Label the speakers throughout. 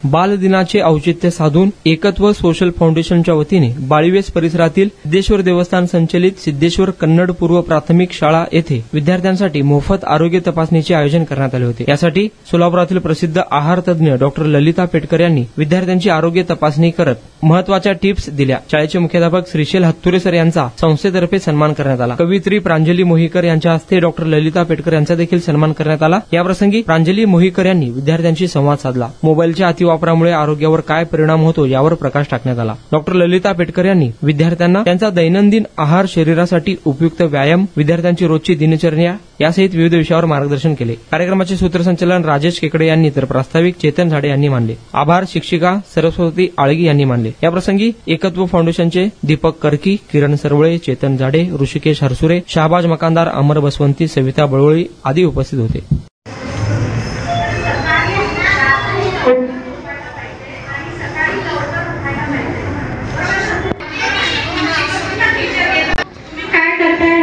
Speaker 1: बाल दिनाचे औचित्य साधून एकत्व सोशल फाउंडेशनच्या वतीने बाळीवेस परिसरातील सिद्धेश्वर देवस्थान संचलित सिद्धेश्वर कन्नड पूर्व प्राथमिक शाळा येथे विद्यार्थ्यांसाठी मोफत आरोग्य तपासणीचे आयोजन करण्यात आले होते। यासाठी सोलापुरातील प्रसिद्ध आहार तज्ञ डॉक्टर ललिता पेटकर यांनी विद्यार्थ्यांची आरोग्य तपासणी करत महत्वाच्या टिप्स दिल्या। शाळेचे मुख्याध्यापक श्रीशैल हत्तुरे सर यांचा संस्थेतर्फे सन्मान करण्यात आला। कवयित्री प्रांजली मोहीकर यांच्या हस्ते डॉक्टर ललिता पेटकर यांचा देखील सन्मान करण्यात आला। याप्रसंगी प्रांजली मोहीकर यांनी विद्यार्थ्यांशी संवाद साधला। मोबाईलच्या अतिवापरामुळे आरोग्यावर काय परिणाम होतो यावर प्रकाश टाकण्यात आला। डॉक्टर ललिता पेटकर यांनी विद्यार्थ्यांना त्यांचा दैनंदिन आहार, शरीरासाठी उपयुक्त व्यायाम, विद्यार्थ्यांची रोजची दिनचर्या यासहित विविध विषयावर मार्गदर्शन केले। कार्यक्रमाचे सूत्रसंचालन राजेश केकडे यांनी तर प्रास्ताविक चेतन झाडे यांनी मानले। आभार शिक्षिका सरस्वती आळगी यांनी मानले। याप्रसंगी एकत्व फाउंडेशनचे दीपक करकी, किरण सरवळे, चेतन झाडे, ऋषिकेश हरसुरे, शहाबाज मकानदार, अमर बसवंती, सविता बळवळी आदी उपस्थित होते।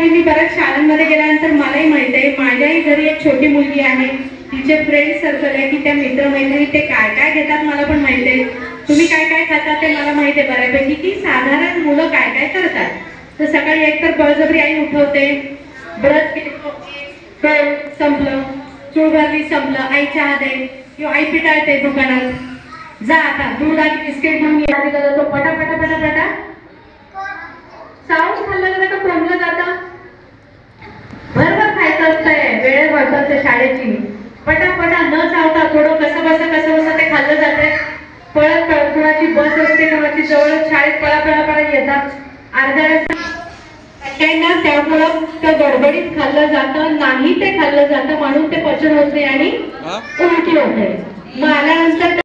Speaker 2: मी बऱ्याच शाळांमध्ये गेल्यानंतर मलाही माहिती आहे, माझ्याही घरी एक छोटी मुलगी आहे, तिचे फ्रेंड सर्कल आहे की त्या मित्रमैत्रिणी ते काय काय घेतात मला पण माहिती आहे। तुम्ही काय काय खातात ते मला माहिती आहे बऱ्यापैकी की साधारण मुलं काय काय करतात। तर सकाळी एकतर बळजबरी आई उठवते, ब्रश संपलं, चूळ भरली संपलं, आई चहा दे किंवा आई पिटाळते दुकानात, जा आता दूध आणि बिस्किट घेऊन ये, तो पटापटा पटापटा साऊंड खाल्लं जातं का कोंबलं जातं, बरोबर खायचं असतंय, वेळेत वाटतं शाळेची, पटापटा न चावता थोडं कसं बसं ते खाल्लं जातंय। पळत कुणाची बस असते, कुणाची जवळ शाळेत पळा येतात, अर्ध्या त्यांना त्यामुळं त्या गडबडीत खाल्लं जातं, नाही ते खाल्लं जातं म्हणून ते पचन होत नाही आणि उलटी होते। मग आल्यानंतर